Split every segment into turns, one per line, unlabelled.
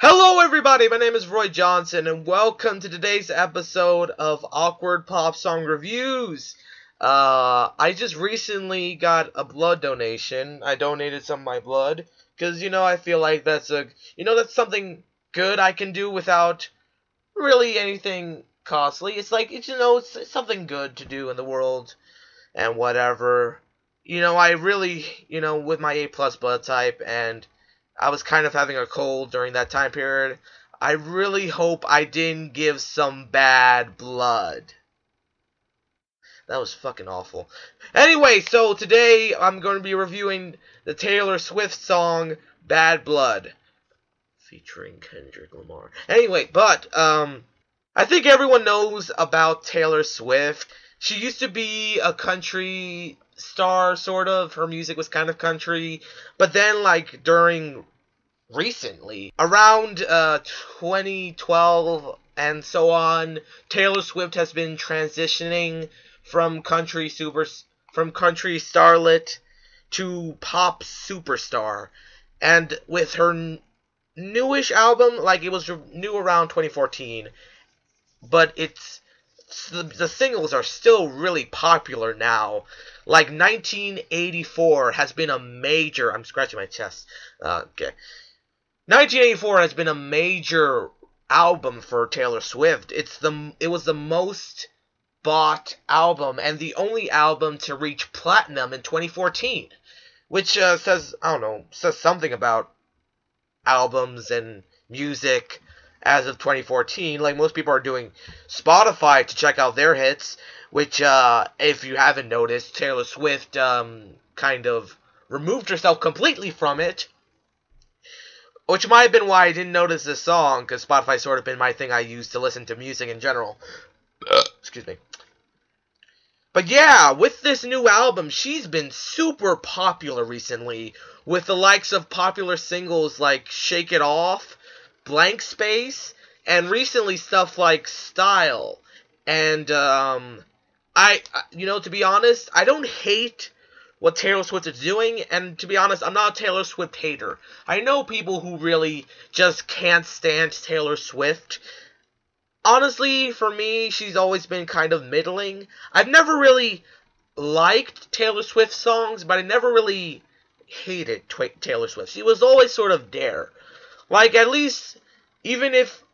Hello everybody, my name is Roy Johnson, and welcome to today's episode of Awkward Pop Song Reviews. I just recently got a blood donation. I donated some of my blood, because, I feel like that's something good I can do without really anything costly. It's something good to do in the world, and whatever. I really, with my A+ blood type, and I was kind of having a cold during that time period, I really hope I didn't give some bad blood. That was fucking awful. Anyway, so today I'm going to be reviewing the Taylor Swift song Bad Blood, featuring Kendrick Lamar. Anyway, I think everyone knows about Taylor Swift. She used to be a country star, sort of. Her music was kind of country. But then, recently, around 2012 and so on, Taylor Swift has been transitioning from country starlet to pop superstar. And with her newish album, it was new around 2014, but the singles are still really popular now. 1984 has been a major. I'm scratching my chest. Okay. 1984 has been a major album for Taylor Swift. It was the most bought album and the only album to reach platinum in 2014, which says something about albums and music as of 2014. Most people are doing Spotify to check out their hits, which, if you haven't noticed, Taylor Swift kind of removed herself completely from it, which might have been why I didn't notice this song, because Spotify's sort of been my thing I use to listen to music in general. Excuse me. But yeah, with this new album, she's been super popular recently, with the likes of popular singles like Shake It Off, Blank Space, and recently stuff like Style. And, to be honest, I don't hate what Taylor Swift is doing, and to be honest, I'm not a Taylor Swift hater. I know people who really just can't stand Taylor Swift. Honestly, for me, she's always been kind of middling. I've never really liked Taylor Swift songs, but I never really hated Taylor Swift. She was always sort of there. At least, even if...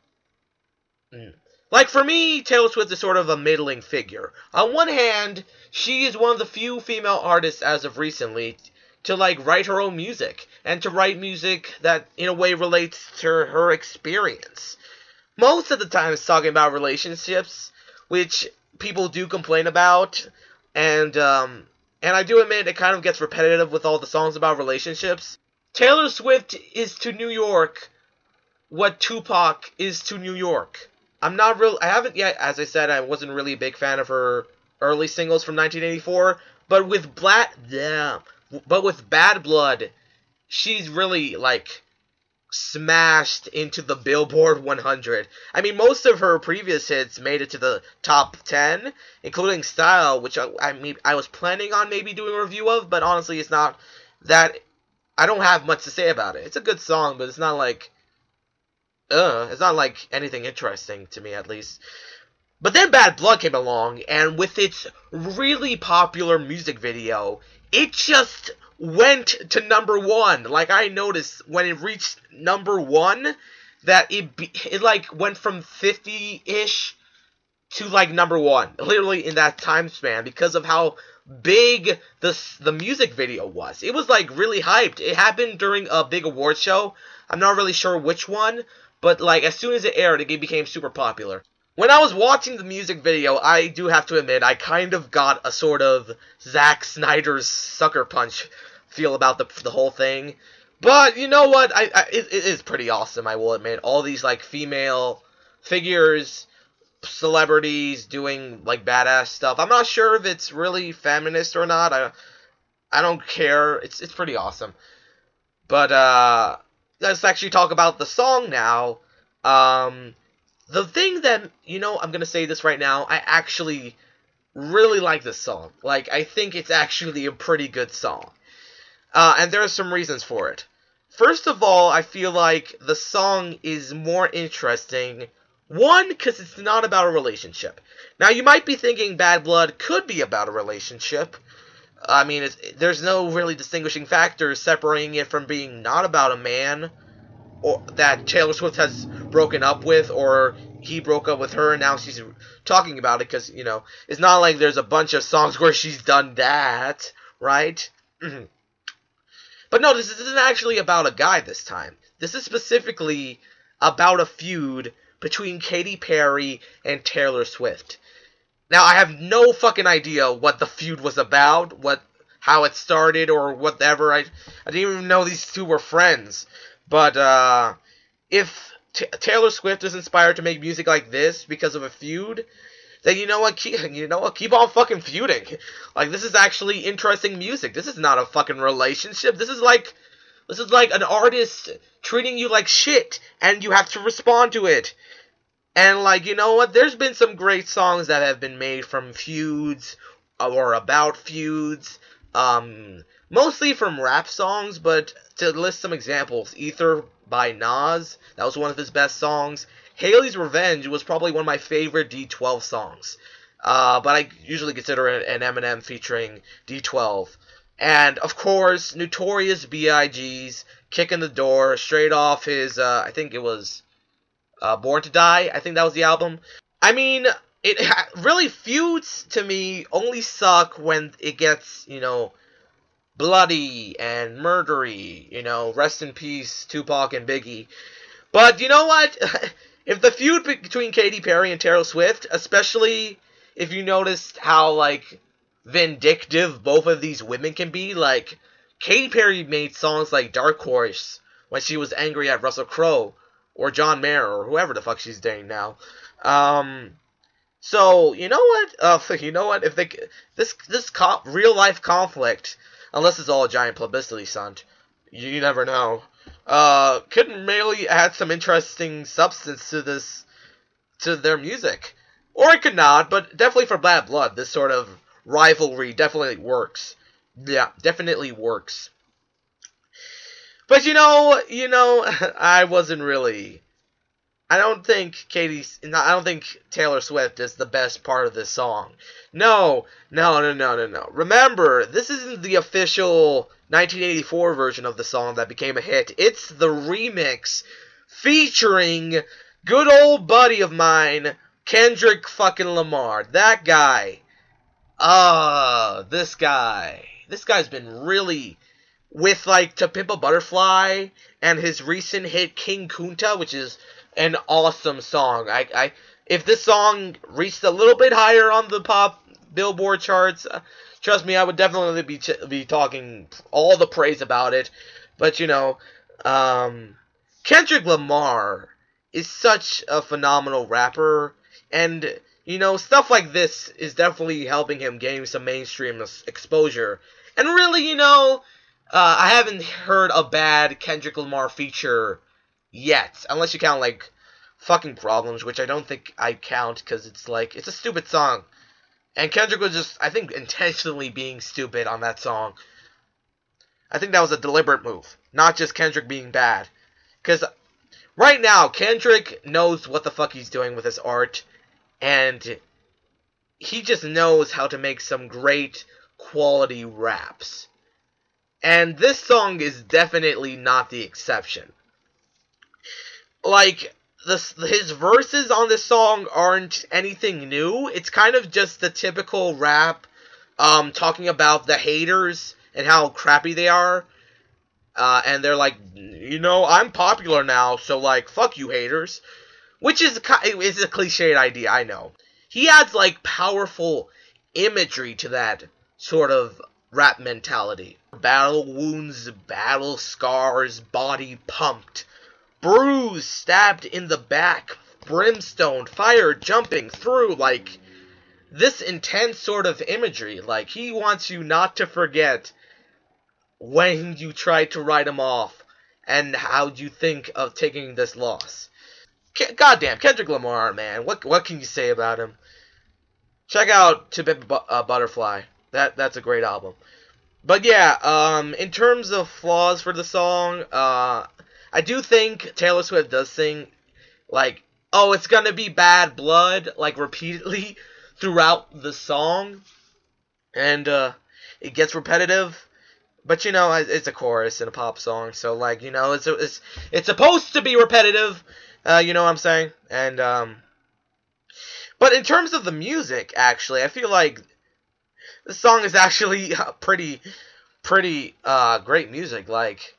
for me, Taylor Swift is sort of a middling figure. On one hand, she is one of the few female artists as of recently to, write her own music, and to write music that, in a way, relates to her experience. Most of the time it's talking about relationships, which people do complain about, and I do admit it kind of gets repetitive with all the songs about relationships. Taylor Swift is to New York what Tupac is to New York. I haven't yet, as I said, I wasn't really a big fan of her early singles from 1984, but with Bad Blood, she's really, smashed into the Billboard 100. I mean, most of her previous hits made it to the top 10, including Style, which I was planning on maybe doing a review of, but honestly, it's not that... I don't have much to say about it. It's a good song, but it's not anything interesting to me, at least. But then Bad Blood came along, and with its really popular music video, it just went to number one. I noticed when it reached number one, that it went from 50-ish to, number one. Literally in that time span, because of how big the music video was. It was, really hyped. It happened during a big award show. I'm not really sure which one, but, as soon as it aired, it became super popular. When I was watching the music video, I do have to admit, I kind of got a sort of Zack Snyder's Sucker Punch feel about the whole thing. But, you know what? It is pretty awesome, I will admit. All these, female figures, celebrities doing, badass stuff. I'm not sure if it's really feminist or not. I don't care. It's pretty awesome. But, let's actually talk about the song now. The thing that, I'm gonna say this right now, I actually really like this song. I think it's actually a pretty good song. And there are some reasons for it. First of all, I feel like the song is more interesting. One, because it's not about a relationship. Now, you might be thinking Bad Blood could be about a relationship. I mean, there's no really distinguishing factors separating it from being not about a man or that Taylor Swift has broken up with, or he broke up with her and now she's talking about it, because, it's not like there's a bunch of songs where she's done that, right? But no, this isn't actually about a guy this time. This is specifically about a feud between Katy Perry and Taylor Swift. Now, I have no fucking idea what the feud was about, how it started, or whatever. I didn't even know these two were friends. But if Taylor Swift is inspired to make music like this because of a feud, then you know what? Keep on fucking feuding. Like, this is actually interesting music. This is not a fucking relationship. This is like an artist treating you like shit, and you have to respond to it. And, like, you know what? There's been some great songs that have been made from feuds, or about feuds. Mostly from rap songs, but to list some examples, Ether by Nas, that was one of his best songs. Haley's Revenge was probably one of my favorite D12 songs. But I usually consider it an Eminem featuring D12. And, of course, Notorious B.I.G.'s Kick in the Door, straight off his, I think it was Born to Die. I think that was the album. I mean, really, feuds, to me, only suck when it gets, bloody and murdery. Rest in peace, Tupac and Biggie. But you know what? If the feud between Katy Perry and Taylor Swift, especially if you noticed how, like, vindictive both of these women can be, like, Katy Perry made songs like Dark Horse when she was angry at Russell Crowe, or John Mayer, or whoever the fuck she's dating now. So, you know what? If this real life conflict, unless it's all a giant publicity stunt, you never know, could really add some interesting substance to their music. Or it could not, but definitely for Bad Blood, this sort of rivalry definitely works. Yeah, definitely works. But I wasn't really. I don't think Taylor Swift is the best part of this song. No. Remember, this isn't the official 1984 version of the song that became a hit. It's the remix featuring good old buddy of mine, Kendrick fucking Lamar. That guy. This guy. This guy's been really, with, like, To Pimp a Butterfly and his recent hit King Kunta, which is an awesome song. If this song reached a little bit higher on the pop Billboard charts, trust me, I would definitely be talking all the praise about it. But Kendrick Lamar is such a phenomenal rapper, and stuff like this is definitely helping him gain some mainstream exposure. And really, I haven't heard a bad Kendrick Lamar feature yet, unless you count, like, Fucking Problems, which I don't think I count, because it's a stupid song. And Kendrick was just, I think, intentionally being stupid on that song. I think that was a deliberate move, not just Kendrick being bad. Because right now, Kendrick knows what the fuck he's doing with his art, and he just knows how to make some great quality raps. And this song is definitely not the exception. Like, his verses on this song aren't anything new. It's kind of just the typical rap, talking about the haters and how crappy they are. And they're like, I'm popular now, so, like, fuck you haters. Which is a cliched idea, I know. He adds, like, powerful imagery to that sort of rap mentality. Battle wounds, battle scars, body pumped. Bruised, stabbed in the back, brimstone, fire jumping through, like, this intense sort of imagery. Like, he wants you not to forget when you tried to write him off, and how you think of taking this loss. Goddamn, Kendrick Lamar, man, what can you say about him? Check out To Pimp a Butterfly. That's a great album. But yeah, in terms of flaws for the song, I do think Taylor Swift does sing, like, oh, it's gonna be bad blood, like, repeatedly throughout the song, and, it gets repetitive. But, you know, it's a chorus in a pop song, so, like, you know, it's supposed to be repetitive, you know what I'm saying? And, but in terms of the music, actually, I feel like this song is actually pretty great music. Like,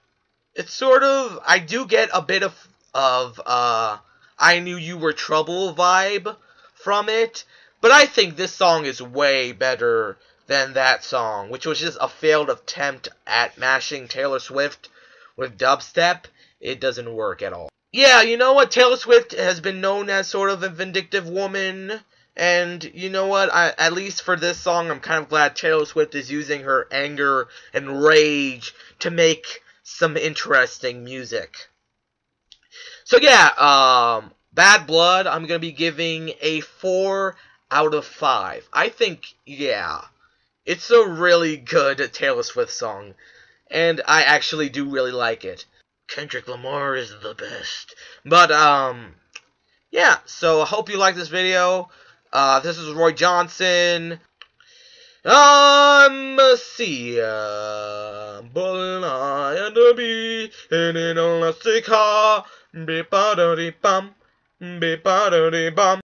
it's sort of, I do get a bit of I Knew You Were Trouble vibe from it, but I think this song is way better than that song, which was just a failed attempt at mashing Taylor Swift with dubstep. It doesn't work at all. Yeah, you know what? Taylor Swift has been known as sort of a vindictive woman. And you know what? At least for this song, I'm kind of glad Taylor Swift is using her anger and rage to make some interesting music. So yeah, Bad Blood, I'm going to be giving a 4 out of 5. I think, yeah, it's a really good Taylor Swift song. And I actually do really like it. Kendrick Lamar is the best. But, yeah, so I hope you like this video. This is Roy Johnson. I'm a seer, but I am the bee, and in a elastic car, be-ba-da-dee-bum, be-ba-da-dee-bum.